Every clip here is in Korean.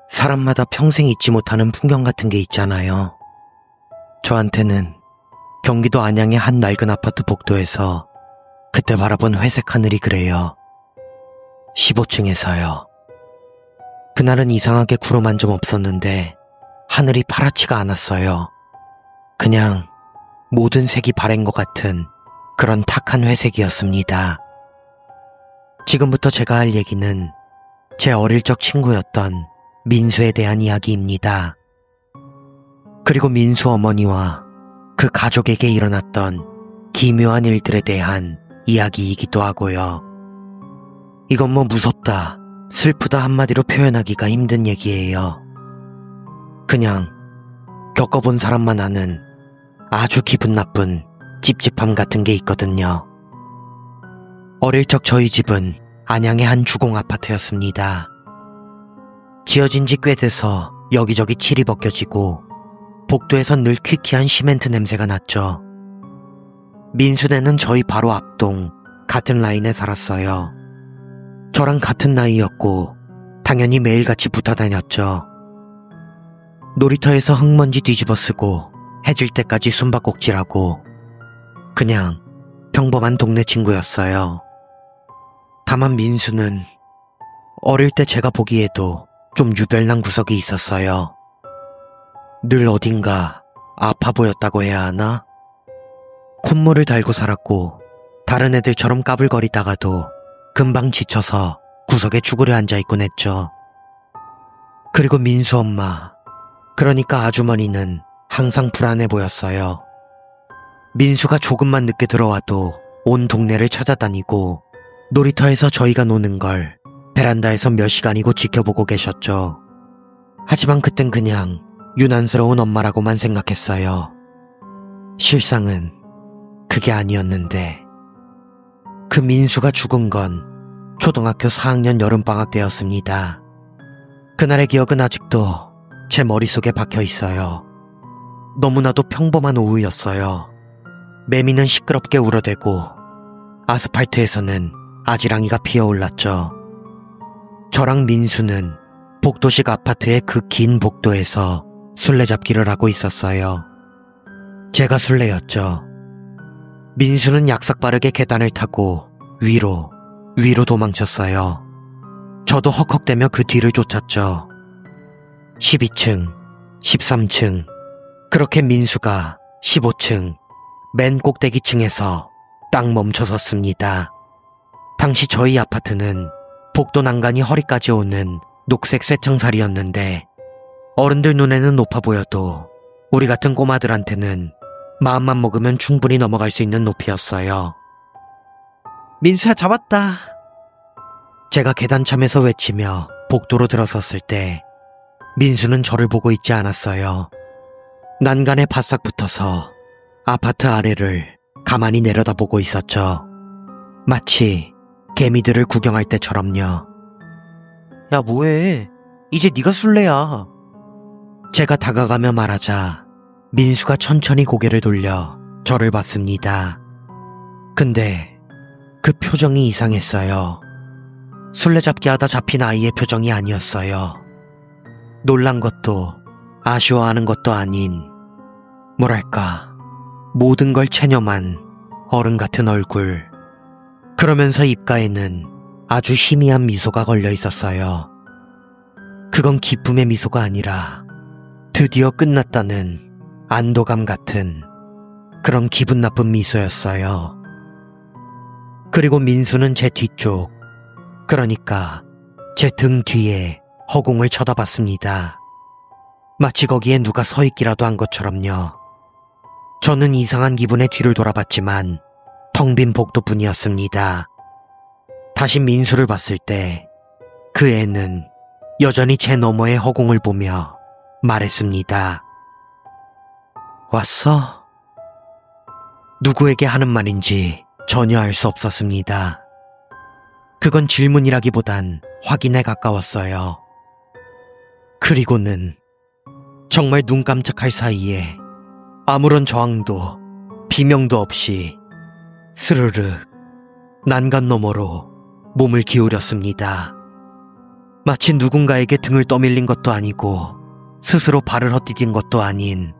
사람마다 평생 잊지 못하는 풍경 같은 게 있잖아요. 저한테는 경기도 안양의 한 낡은 아파트 복도에서 그때 바라본 회색 하늘이 그래요. 15층에서요. 그날은 이상하게 구름 한 점 없었는데 하늘이 파랗지가 않았어요. 그냥 모든 색이 바랜 것 같은 그런 탁한 회색이었습니다. 지금부터 제가 할 얘기는 제 어릴 적 친구였던 민수에 대한 이야기입니다. 그리고 민수 어머니와 그 가족에게 일어났던 기묘한 일들에 대한 이야기이기도 하고요. 이건 뭐 무섭다, 슬프다 한마디로 표현하기가 힘든 얘기예요. 그냥 겪어본 사람만 아는 아주 기분 나쁜 찝찝함 같은 게 있거든요. 어릴 적 저희 집은 안양의 한 주공 아파트였습니다. 지어진 지 꽤 돼서 여기저기 칠이 벗겨지고 복도에선 늘 퀴퀴한 시멘트 냄새가 났죠. 민수네는 저희 바로 앞동 같은 라인에 살았어요. 저랑 같은 나이였고 당연히 매일같이 붙어 다녔죠. 놀이터에서 흙먼지 뒤집어 쓰고 해질 때까지 숨바꼭질하고 그냥 평범한 동네 친구였어요. 다만 민수는 어릴 때 제가 보기에도 좀 유별난 구석이 있었어요. 늘 어딘가 아파 보였다고 해야 하나? 콧물을 달고 살았고 다른 애들처럼 까불거리다가도 금방 지쳐서 구석에 쭈그려 앉아있곤 했죠. 그리고 민수 엄마, 그러니까 아주머니는 항상 불안해 보였어요. 민수가 조금만 늦게 들어와도 온 동네를 찾아다니고 놀이터에서 저희가 노는 걸 베란다에서 몇 시간이고 지켜보고 계셨죠. 하지만 그땐 그냥 유난스러운 엄마라고만 생각했어요. 실상은 그게 아니었는데 그 민수가 죽은 건 초등학교 4학년 여름방학 때였습니다. 그날의 기억은 아직도 제 머릿속에 박혀 있어요. 너무나도 평범한 오후였어요. 매미는 시끄럽게 울어대고 아스팔트에서는 아지랑이가 피어올랐죠. 저랑 민수는 복도식 아파트의 그 긴 복도에서 술래잡기를 하고 있었어요. 제가 술래였죠. 민수는 약삭빠르게 계단을 타고 위로 도망쳤어요. 저도 헉헉대며 그 뒤를 쫓았죠. 12층, 13층, 그렇게 민수가 15층 맨 꼭대기층에서 딱 멈춰섰습니다. 당시 저희 아파트는 복도 난간이 허리까지 오는 녹색 쇠창살이었는데 어른들 눈에는 높아 보여도 우리 같은 꼬마들한테는 마음만 먹으면 충분히 넘어갈 수 있는 높이였어요. 민수야, 잡았다. 제가 계단참에서 외치며 복도로 들어섰을 때 민수는 저를 보고 있지 않았어요. 난간에 바싹 붙어서 아파트 아래를 가만히 내려다보고 있었죠. 마치 개미들을 구경할 때처럼요. 야, 뭐해? 이제 네가 술래야. 제가 다가가며 말하자 민수가 천천히 고개를 돌려 저를 봤습니다. 근데 그 표정이 이상했어요. 술래잡기 하다 잡힌 아이의 표정이 아니었어요. 놀란 것도 아쉬워하는 것도 아닌, 뭐랄까, 모든 걸 체념한 어른 같은 얼굴. 그러면서 입가에는 아주 희미한 미소가 걸려 있었어요. 그건 기쁨의 미소가 아니라 드디어 끝났다는 안도감 같은 그런 기분 나쁜 미소였어요. 그리고 민수는 제 뒤쪽, 그러니까 제 등 뒤에 허공을 쳐다봤습니다. 마치 거기에 누가 서 있기라도 한 것처럼요. 저는 이상한 기분에 뒤를 돌아봤지만 텅 빈 복도뿐이었습니다. 다시 민수를 봤을 때 그 애는 여전히 제 너머의 허공을 보며 말했습니다. 왔어? 누구에게 하는 말인지 전혀 알 수 없었습니다. 그건 질문이라기보단 확인에 가까웠어요. 그리고는 정말 눈 깜짝할 사이에 아무런 저항도 비명도 없이 스르륵 난간 너머로 몸을 기울였습니다. 마치 누군가에게 등을 떠밀린 것도 아니고 스스로 발을 헛디딘 것도 아닌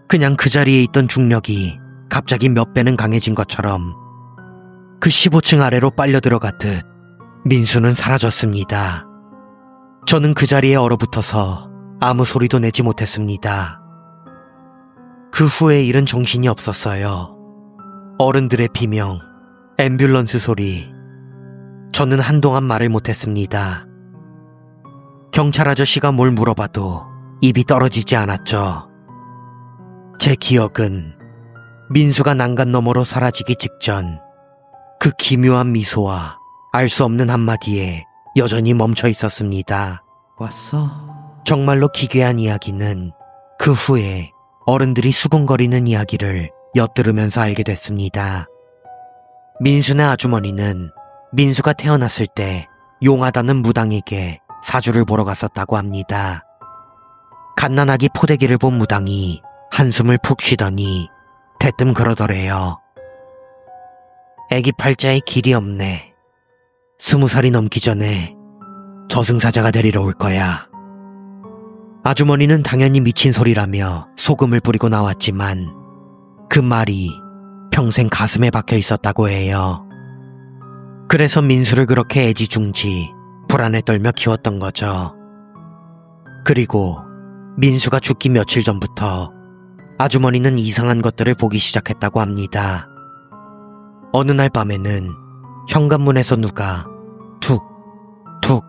그냥 그 자리에 있던 중력이 갑자기 몇 배는 강해진 것처럼 그 15층 아래로 빨려 들어가듯 민수는 사라졌습니다. 저는 그 자리에 얼어붙어서 아무 소리도 내지 못했습니다. 그 후에 일은 정신이 없었어요. 어른들의 비명, 앰뷸런스 소리. 저는 한동안 말을 못했습니다. 경찰 아저씨가 뭘 물어봐도 입이 떨어지지 않았죠. 제 기억은 민수가 난간 너머로 사라지기 직전 그 기묘한 미소와 알 수 없는 한마디에 여전히 멈춰 있었습니다. 왔어? 정말로 기괴한 이야기는 그 후에 어른들이 수군거리는 이야기를 엿들으면서 알게 됐습니다. 민수네 아주머니는 민수가 태어났을 때 용하다는 무당에게 사주를 보러 갔었다고 합니다. 갓난아기 포대기를 본 무당이 한숨을 푹 쉬더니 대뜸 그러더래요. 애기 팔자에 길이 없네. 20살이 넘기 전에 저승사자가 데리러 올 거야. 아주머니는 당연히 미친 소리라며 소금을 뿌리고 나왔지만 그 말이 평생 가슴에 박혀 있었다고 해요. 그래서 민수를 그렇게 애지중지 불안에 떨며 키웠던 거죠. 그리고 민수가 죽기 며칠 전부터 아주머니는 이상한 것들을 보기 시작했다고 합니다. 어느 날 밤에는 현관문에서 누가 툭, 툭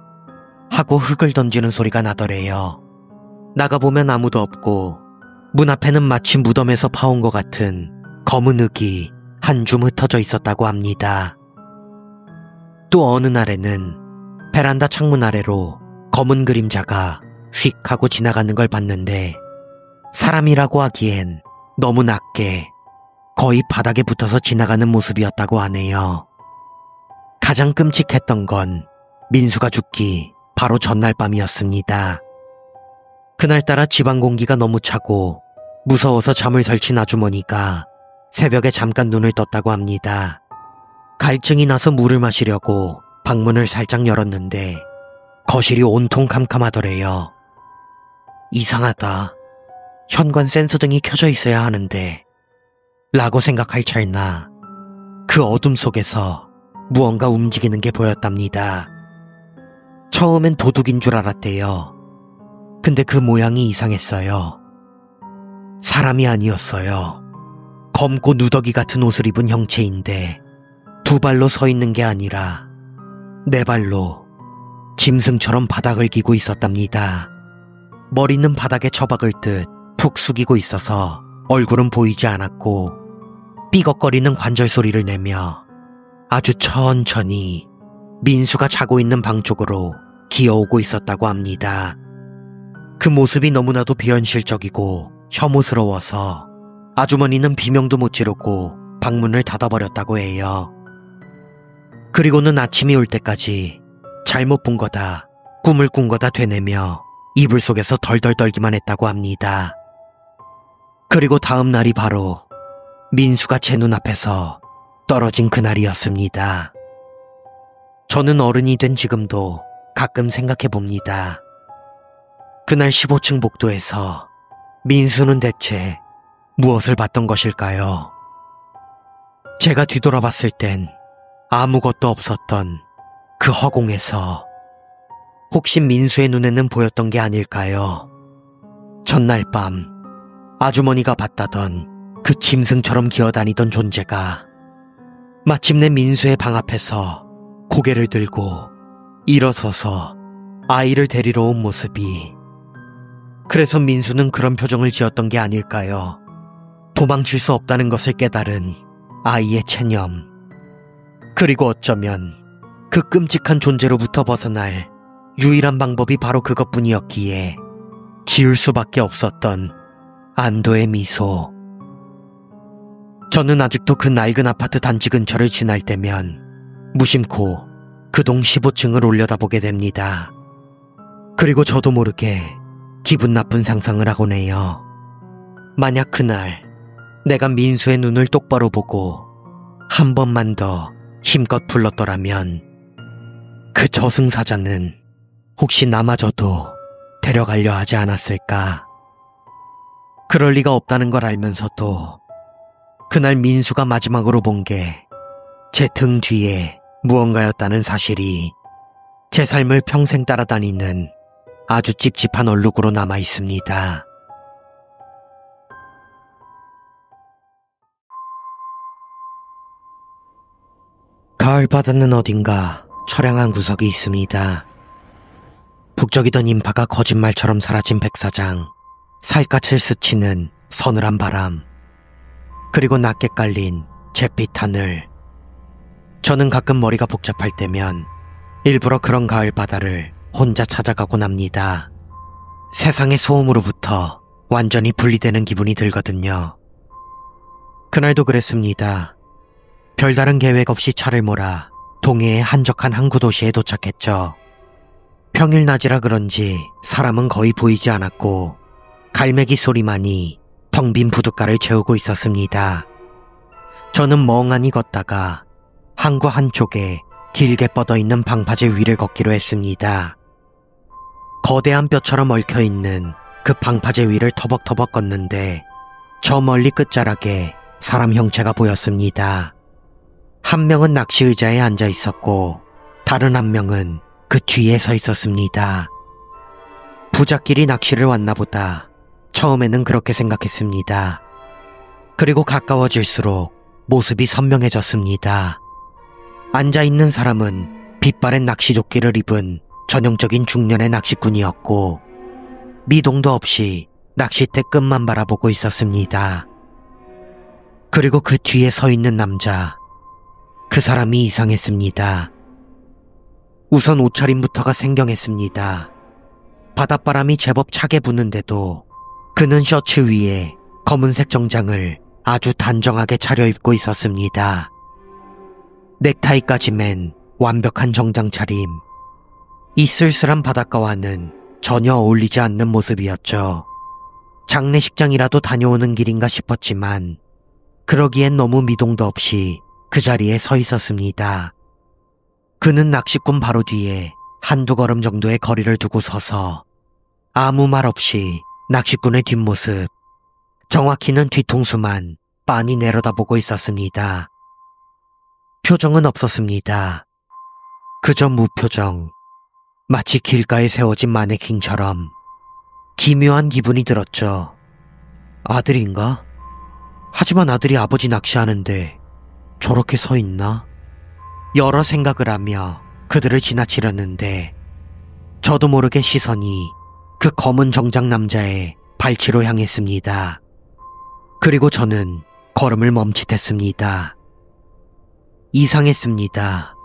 하고 흙을 던지는 소리가 나더래요. 나가보면 아무도 없고 문 앞에는 마치 무덤에서 파온 것 같은 검은 흙이 한 줌 흩어져 있었다고 합니다. 또 어느 날에는 베란다 창문 아래로 검은 그림자가 휙 하고 지나가는 걸 봤는데 사람이라고 하기엔 너무 낮게 거의 바닥에 붙어서 지나가는 모습이었다고 하네요. 가장 끔찍했던 건 민수가 죽기 바로 전날 밤이었습니다. 그날따라 집안 공기가 너무 차고 무서워서 잠을 설친 아주머니가 새벽에 잠깐 눈을 떴다고 합니다. 갈증이 나서 물을 마시려고 방문을 살짝 열었는데 거실이 온통 캄캄하더래요. 이상하다. 현관 센서등이 켜져 있어야 하는데 라고 생각할 찰나 그 어둠 속에서 무언가 움직이는 게 보였답니다. 처음엔 도둑인 줄 알았대요. 근데 그 모양이 이상했어요. 사람이 아니었어요. 검고 누더기 같은 옷을 입은 형체인데 두 발로 서 있는 게 아니라 네 발로 짐승처럼 바닥을 기고 있었답니다. 머리는 바닥에 처박을 듯 푹 숙이고 있어서 얼굴은 보이지 않았고 삐걱거리는 관절 소리를 내며 아주 천천히 민수가 자고 있는 방 쪽으로 기어오고 있었다고 합니다. 그 모습이 너무나도 비현실적이고 혐오스러워서 아주머니는 비명도 못 지르고 방문을 닫아버렸다고 해요. 그리고는 아침이 올 때까지 잘못 본 거다, 꿈을 꾼 거다 되뇌며 이불 속에서 덜덜 떨기만 했다고 합니다. 그리고 다음 날이 바로 민수가 제 눈앞에서 떨어진 그날이었습니다. 저는 어른이 된 지금도 가끔 생각해 봅니다. 그날 15층 복도에서 민수는 대체 무엇을 봤던 것일까요? 제가 뒤돌아봤을 땐 아무것도 없었던 그 허공에서 혹시 민수의 눈에는 보였던 게 아닐까요? 전날 밤 아주머니가 봤다던 그 짐승처럼 기어다니던 존재가 마침내 민수의 방 앞에서 고개를 들고 일어서서 아이를 데리러 온 모습이, 그래서 민수는 그런 표정을 지었던 게 아닐까요? 도망칠 수 없다는 것을 깨달은 아이의 체념. 그리고 어쩌면 그 끔찍한 존재로부터 벗어날 유일한 방법이 바로 그것뿐이었기에 지울 수밖에 없었던 안도의 미소. 저는 아직도 그 낡은 아파트 단지 근처를 지날 때면 무심코 그 동 15층을 올려다보게 됩니다. 그리고 저도 모르게 기분 나쁜 상상을 하곤 해요. 만약 그날 내가 민수의 눈을 똑바로 보고 한 번만 더 힘껏 불렀더라면 그 저승사자는 혹시 나마저도 데려가려 하지 않았을까. 그럴 리가 없다는 걸 알면서도 그날 민수가 마지막으로 본 게 제 등 뒤에 무언가였다는 사실이 제 삶을 평생 따라다니는 아주 찝찝한 얼룩으로 남아 있습니다. 가을 바다는 어딘가 처량한 구석이 있습니다. 북적이던 인파가 거짓말처럼 사라진 백사장, 살갗을 스치는 서늘한 바람, 그리고 낮게 깔린 잿빛 하늘. 저는 가끔 머리가 복잡할 때면 일부러 그런 가을 바다를 혼자 찾아가곤 합니다. 세상의 소음으로부터 완전히 분리되는 기분이 들거든요. 그날도 그랬습니다. 별다른 계획 없이 차를 몰아 동해의 한적한 항구 도시에 도착했죠. 평일 낮이라 그런지 사람은 거의 보이지 않았고 갈매기 소리만이 텅 빈 부둣가를 채우고 있었습니다. 저는 멍하니 걷다가 항구 한쪽에 길게 뻗어있는 방파제 위를 걷기로 했습니다. 거대한 뼈처럼 얽혀있는 그 방파제 위를 터벅터벅 걷는데 저 멀리 끝자락에 사람 형체가 보였습니다. 한 명은 낚시 의자에 앉아 있었고 다른 한 명은 그 뒤에 서 있었습니다. 부잣길이 낚시를 왔나 보다. 처음에는 그렇게 생각했습니다. 그리고 가까워질수록 모습이 선명해졌습니다. 앉아있는 사람은 빛바랜 낚시조끼를 입은 전형적인 중년의 낚시꾼이었고 미동도 없이 낚싯대 끝만 바라보고 있었습니다. 그리고 그 뒤에 서 있는 남자, 그 사람이 이상했습니다. 우선 옷차림부터가 생경했습니다. 바닷바람이 제법 차게 부는데도 그는 셔츠 위에 검은색 정장을 아주 단정하게 차려입고 있었습니다. 넥타이까지 맨 완벽한 정장 차림. 이 쓸쓸한 바닷가와는 전혀 어울리지 않는 모습이었죠. 장례식장이라도 다녀오는 길인가 싶었지만 그러기엔 너무 미동도 없이 그 자리에 서 있었습니다. 그는 낚시꾼 바로 뒤에 한두 걸음 정도의 거리를 두고 서서 아무 말 없이 낚시꾼의 뒷모습, 정확히는 뒤통수만 빤히 내려다보고 있었습니다. 표정은 없었습니다. 그저 무표정, 마치 길가에 세워진 마네킹처럼. 기묘한 기분이 들었죠. 아들인가? 하지만 아들이 아버지 낚시하는데 저렇게 서 있나? 여러 생각을 하며 그들을 지나치려는데 저도 모르게 시선이 그 검은 정장 남자의 발치로 향했습니다. 그리고 저는 걸음을 멈칫했습니다. 이상했습니다.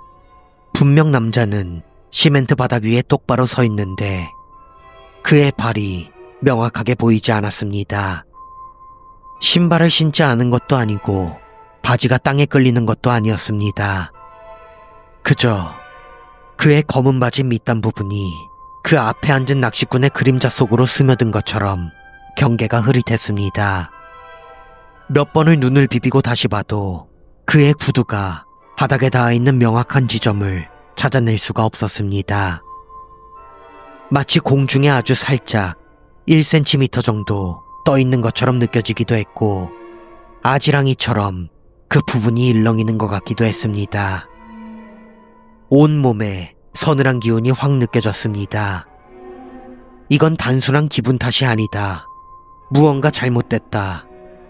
분명 남자는 시멘트 바닥 위에 똑바로 서 있는데 그의 발이 명확하게 보이지 않았습니다. 신발을 신지 않은 것도 아니고 바지가 땅에 끌리는 것도 아니었습니다. 그저 그의 검은 바지 밑단 부분이 그 앞에 앉은 낚시꾼의 그림자 속으로 스며든 것처럼 경계가 흐릿했습니다. 몇 번을 눈을 비비고 다시 봐도 그의 구두가 바닥에 닿아있는 명확한 지점을 찾아낼 수가 없었습니다. 마치 공중에 아주 살짝 1cm 정도 떠있는 것처럼 느껴지기도 했고 아지랑이처럼 그 부분이 일렁이는 것 같기도 했습니다. 온몸에 서늘한 기운이 확 느껴졌습니다. 이건 단순한 기분 탓이 아니다. 무언가 잘못됐다.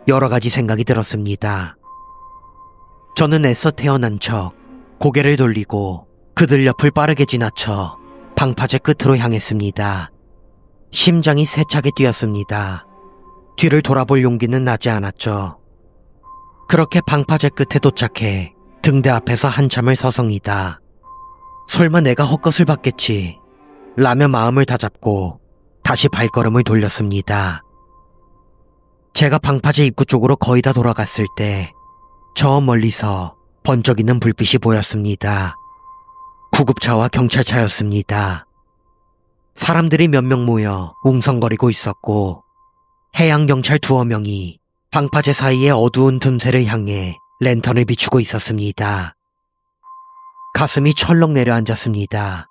여러 가지 생각이 들었습니다. 저는 애써 태어난 척 고개를 돌리고 그들 옆을 빠르게 지나쳐 방파제 끝으로 향했습니다. 심장이 세차게 뛰었습니다. 뒤를 돌아볼 용기는 나지 않았죠. 그렇게 방파제 끝에 도착해 등대 앞에서 한참을 서성이다. 설마 내가 헛것을 봤겠지 라며 마음을 다잡고 다시 발걸음을 돌렸습니다. 제가 방파제 입구 쪽으로 거의 다 돌아갔을 때 저 멀리서 번쩍이는 불빛이 보였습니다. 구급차와 경찰차였습니다. 사람들이 몇 명 모여 웅성거리고 있었고 해양경찰 두어 명이 방파제 사이의 어두운 틈새를 향해 랜턴을 비추고 있었습니다. 가슴이 철렁 내려앉았습니다.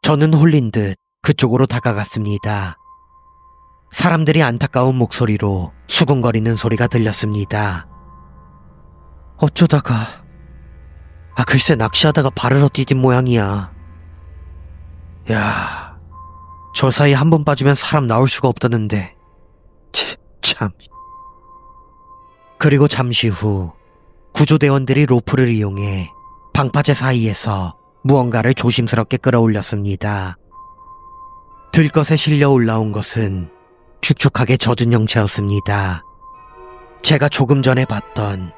저는 홀린 듯 그쪽으로 다가갔습니다. 사람들이 안타까운 목소리로 수군거리는 소리가 들렸습니다. 어쩌다가, 글쎄 낚시하다가 발을 헛디딘 모양이야. 야, 저 사이 한 번 빠지면 사람 나올 수가 없다는데. 참. 그리고 잠시 후 구조대원들이 로프를 이용해 방파제 사이에서 무언가를 조심스럽게 끌어올렸습니다. 들것에 실려 올라온 것은 축축하게 젖은 형체였습니다. 제가 조금 전에 봤던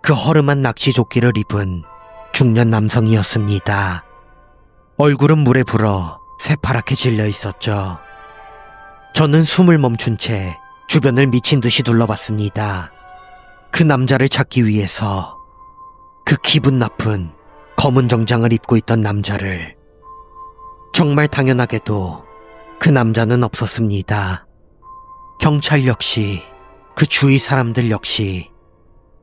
그 허름한 낚시조끼를 입은 중년 남성이었습니다. 얼굴은 물에 불어 새파랗게 질려 있었죠. 저는 숨을 멈춘 채 주변을 미친 듯이 둘러봤습니다. 그 남자를 찾기 위해서, 그 기분 나쁜 검은 정장을 입고 있던 남자를. 정말 당연하게도 그 남자는 없었습니다. 경찰 역시, 그 주위 사람들 역시,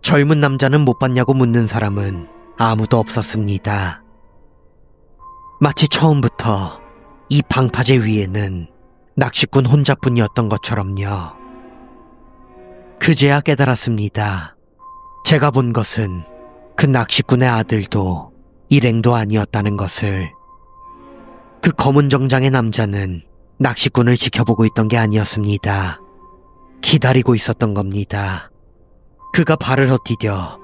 젊은 남자는 못 봤냐고 묻는 사람은 아무도 없었습니다. 마치 처음부터 이 방파제 위에는 낚시꾼 혼자뿐이었던 것처럼요. 그제야 깨달았습니다. 제가 본 것은 그 낚시꾼의 아들도 일행도 아니었다는 것을. 그 검은 정장의 남자는 낚시꾼을 지켜보고 있던 게 아니었습니다. 기다리고 있었던 겁니다. 그가 발을 헛디뎌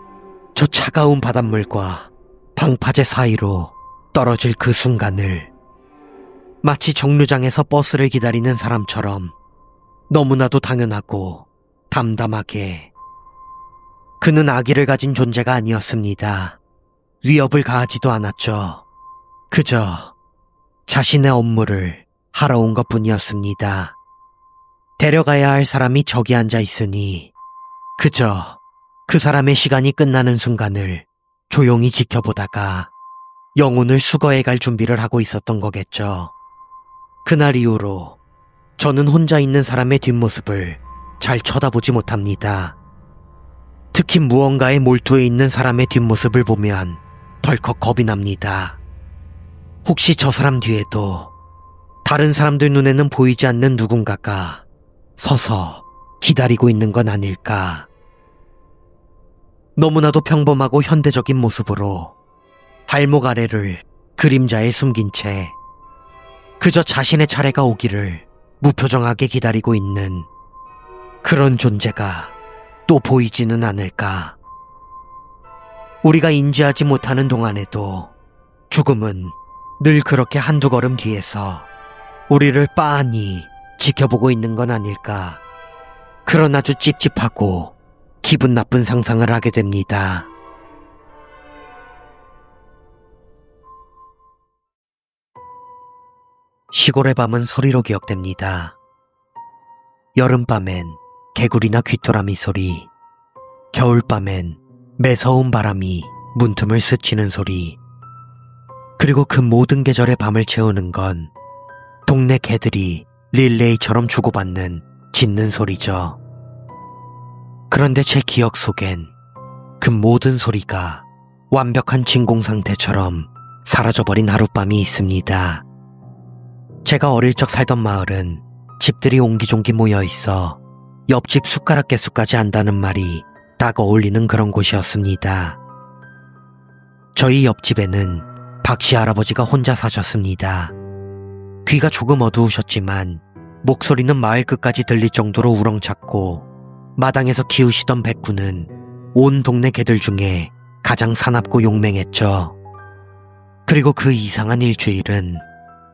저 차가운 바닷물과 방파제 사이로 떨어질 그 순간을, 마치 정류장에서 버스를 기다리는 사람처럼 너무나도 당연하고 담담하게. 그는 악의를 가진 존재가 아니었습니다. 위협을 가하지도 않았죠. 그저 자신의 업무를 하러 온 것뿐이었습니다. 데려가야 할 사람이 저기 앉아 있으니 그저 그 사람의 시간이 끝나는 순간을 조용히 지켜보다가 영혼을 수거해 갈 준비를 하고 있었던 거겠죠. 그날 이후로 저는 혼자 있는 사람의 뒷모습을 잘 쳐다보지 못합니다. 특히 무언가에 몰두해 있는 사람의 뒷모습을 보면 덜컥 겁이 납니다. 혹시 저 사람 뒤에도 다른 사람들 눈에는 보이지 않는 누군가가 서서 기다리고 있는 건 아닐까. 너무나도 평범하고 현대적인 모습으로 발목 아래를 그림자에 숨긴 채 그저 자신의 차례가 오기를 무표정하게 기다리고 있는 그런 존재가 또 보이지는 않을까. 우리가 인지하지 못하는 동안에도 죽음은 늘 그렇게 한두 걸음 뒤에서 우리를 빤히 지켜보고 있는 건 아닐까. 그런 아주 찝찝하고 기분 나쁜 상상을 하게 됩니다. 시골의 밤은 소리로 기억됩니다. 여름밤엔 개구리나 귀뚜라미 소리, 겨울밤엔 매서운 바람이 문틈을 스치는 소리, 그리고 그 모든 계절의 밤을 채우는 건 동네 개들이 릴레이처럼 주고받는 짖는 소리죠. 그런데 제 기억 속엔 그 모든 소리가 완벽한 진공 상태처럼 사라져버린 하룻밤이 있습니다. 제가 어릴 적 살던 마을은 집들이 옹기종기 모여 있어 옆집 숟가락 개수까지 안다는 말이 딱 어울리는 그런 곳이었습니다. 저희 옆집에는 박씨 할아버지가 혼자 사셨습니다. 귀가 조금 어두우셨지만 목소리는 마을 끝까지 들릴 정도로 우렁찼고, 마당에서 키우시던 백구는 온 동네 개들 중에 가장 사납고 용맹했죠. 그리고 그 이상한 일주일은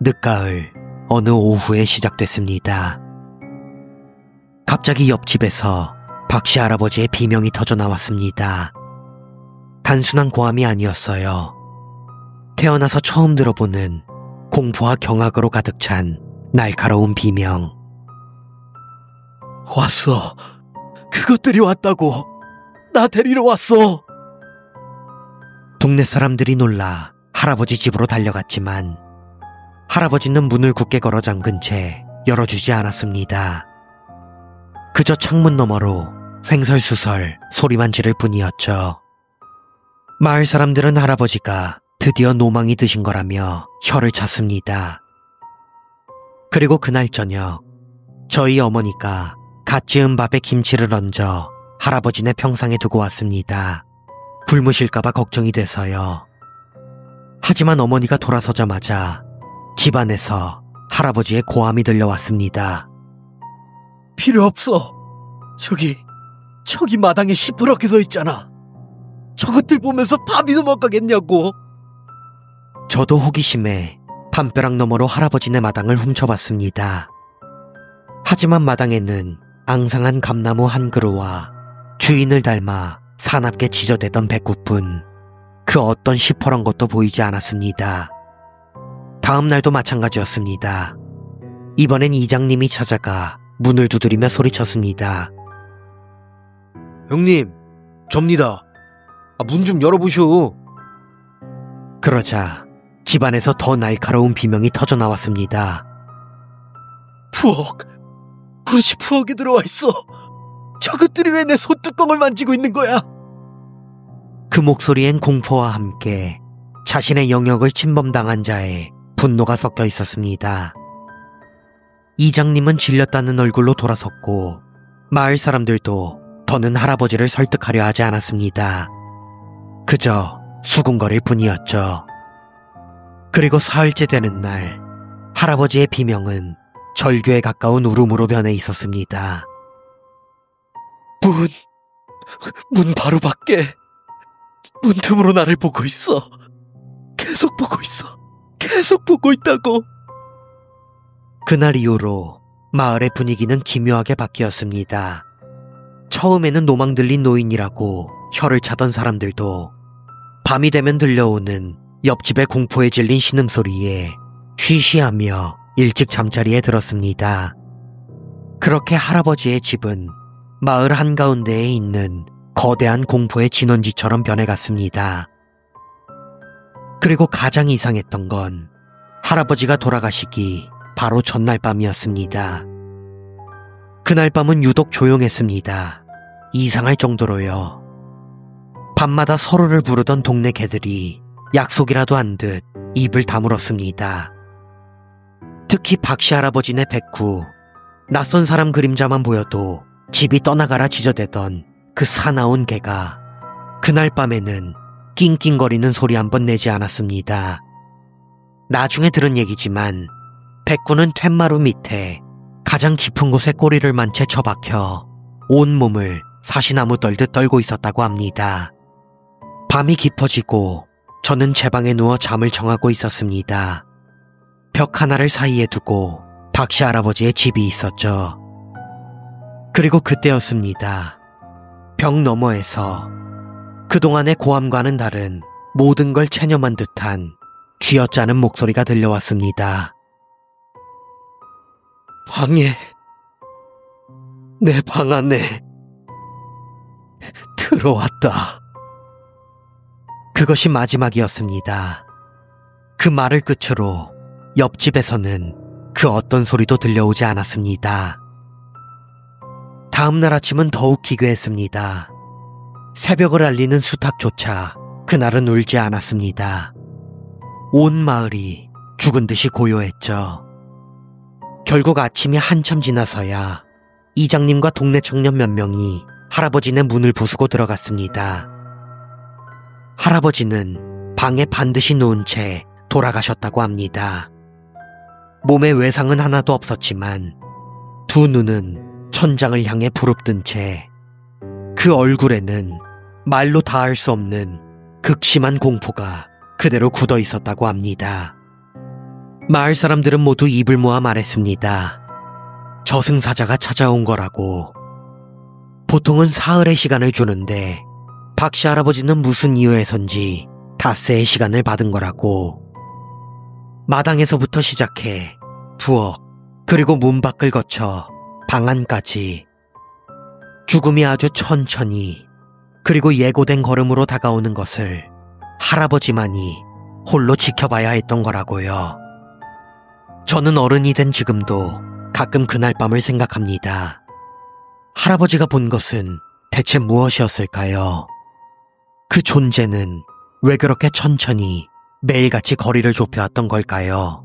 늦가을 어느 오후에 시작됐습니다. 갑자기 옆집에서 박씨 할아버지의 비명이 터져 나왔습니다. 단순한 고함이 아니었어요. 태어나서 처음 들어보는 공포와 경악으로 가득 찬 날카로운 비명. 왔어. 그것들이 왔다고. 나 데리러 왔어. 동네 사람들이 놀라 할아버지 집으로 달려갔지만 할아버지는 문을 굳게 걸어 잠근 채 열어주지 않았습니다. 그저 창문 너머로 횡설수설 소리만 지를 뿐이었죠. 마을 사람들은 할아버지가 드디어 노망이 드신 거라며 혀를 찼습니다. 그리고 그날 저녁 저희 어머니가 갓 지은 밥에 김치를 얹어 할아버지네 평상에 두고 왔습니다. 굶으실까봐 걱정이 돼서요. 하지만 어머니가 돌아서자마자 집안에서 할아버지의 고함이 들려왔습니다. 필요 없어. 저기 마당에 시퍼렇게 서 있잖아. 저것들 보면서 밥이 넘어가겠냐고. 저도 호기심에 담벼락 너머로 할아버지네 마당을 훔쳐봤습니다. 하지만 마당에는 앙상한 감나무 한 그루와 주인을 닮아 사납게 지저대던 배꼽뿐 그 어떤 시퍼런 것도 보이지 않았습니다. 다음 날도 마찬가지였습니다. 이번엔 이장님이 찾아가 문을 두드리며 소리쳤습니다. 형님, 접니다. 문 좀 열어보쇼. 그러자 집안에서 더 날카로운 비명이 터져나왔습니다. 푸억! 그릇이 푸억에 들어와 있어. 저것들이 왜 내 손뚜껑을 만지고 있는 거야? 그 목소리엔 공포와 함께 자신의 영역을 침범당한 자의 분노가 섞여 있었습니다. 이장님은 질렸다는 얼굴로 돌아섰고 마을 사람들도 더는 할아버지를 설득하려 하지 않았습니다. 그저 수군거릴 뿐이었죠. 그리고 사흘째 되는 날 할아버지의 비명은 절규에 가까운 울음으로 변해 있었습니다. 문 바로 밖에 문틈으로 나를 보고 있어. 계속 보고 있어. 계속 보고 있다고. 그날 이후로 마을의 분위기는 기묘하게 바뀌었습니다. 처음에는 노망 들린 노인이라고 혀를 차던 사람들도 밤이 되면 들려오는 옆집의 공포에 질린 신음소리에 쉬쉬하며 일찍 잠자리에 들었습니다. 그렇게 할아버지의 집은 마을 한가운데에 있는 거대한 공포의 진원지처럼 변해갔습니다. 그리고 가장 이상했던 건 할아버지가 돌아가시기 바로 전날 밤이었습니다. 그날 밤은 유독 조용했습니다. 이상할 정도로요. 밤마다 서로를 부르던 동네 개들이 약속이라도 한 듯 입을 다물었습니다. 특히 박씨 할아버지네 백구, 낯선 사람 그림자만 보여도 집이 떠나가라 지저대던 그 사나운 개가 그날 밤에는 낑낑거리는 소리 한 번 내지 않았습니다. 나중에 들은 얘기지만 백구는 툇마루 밑에 가장 깊은 곳에 꼬리를 만 채 처박혀 온몸을 사시나무 떨듯 떨고 있었다고 합니다. 밤이 깊어지고 저는 제 방에 누워 잠을 청하고 있었습니다. 벽 하나를 사이에 두고 박씨 할아버지의 집이 있었죠. 그리고 그때였습니다. 벽 너머에서 그동안의 고함과는 다른 모든 걸 체념한 듯한 쥐어짜는 목소리가 들려왔습니다. 내 방 안에 들어왔다. 그것이 마지막이었습니다. 그 말을 끝으로 옆집에서는 그 어떤 소리도 들려오지 않았습니다. 다음 날 아침은 더욱 기괴했습니다. 새벽을 알리는 수탉조차 그날은 울지 않았습니다. 온 마을이 죽은 듯이 고요했죠. 결국 아침이 한참 지나서야 이장님과 동네 청년 몇 명이 할아버지네 문을 부수고 들어갔습니다. 할아버지는 방에 반드시 누운 채 돌아가셨다고 합니다. 몸에 외상은 하나도 없었지만 두 눈은 천장을 향해 부릅뜬 채 그 얼굴에는 말로 다할 수 없는 극심한 공포가 그대로 굳어 있었다고 합니다. 마을 사람들은 모두 입을 모아 말했습니다. 저승사자가 찾아온 거라고. 보통은 사흘의 시간을 주는데 박씨 할아버지는 무슨 이유에선지 닷새의 시간을 받은 거라고. 마당에서부터 시작해 부엌 그리고 문 밖을 거쳐 방 안까지 죽음이 아주 천천히 그리고 예고된 걸음으로 다가오는 것을 할아버지만이 홀로 지켜봐야 했던 거라고요. 저는 어른이 된 지금도 가끔 그날 밤을 생각합니다. 할아버지가 본 것은 대체 무엇이었을까요? 그 존재는 왜 그렇게 천천히 매일같이 거리를 좁혀왔던 걸까요?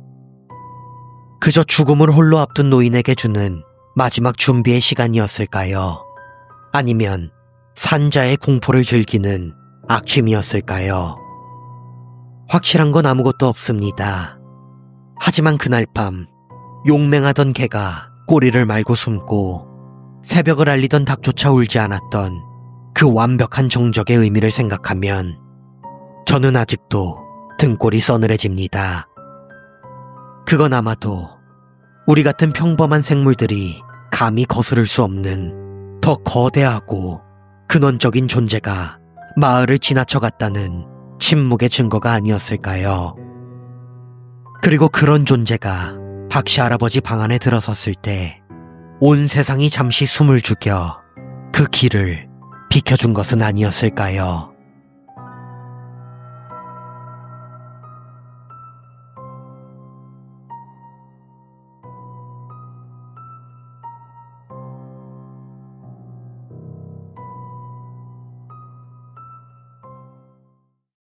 그저 죽음을 홀로 앞둔 노인에게 주는 마지막 준비의 시간이었을까요? 아니면 산자의 공포를 즐기는 악취미였을까요? 확실한 건 아무것도 없습니다. 하지만 그날 밤 용맹하던 개가 꼬리를 말고 숨고 새벽을 알리던 닭조차 울지 않았던 그 완벽한 정적의 의미를 생각하면 저는 아직도 등골이 서늘해집니다. 그건 아마도 우리 같은 평범한 생물들이 감히 거스를 수 없는 더 거대하고 근원적인 존재가 마을을 지나쳐갔다는 침묵의 증거가 아니었을까요? 그리고 그런 존재가 박씨 할아버지 방 안에 들어섰을 때 온 세상이 잠시 숨을 죽여 그 길을 비켜준 것은 아니었을까요?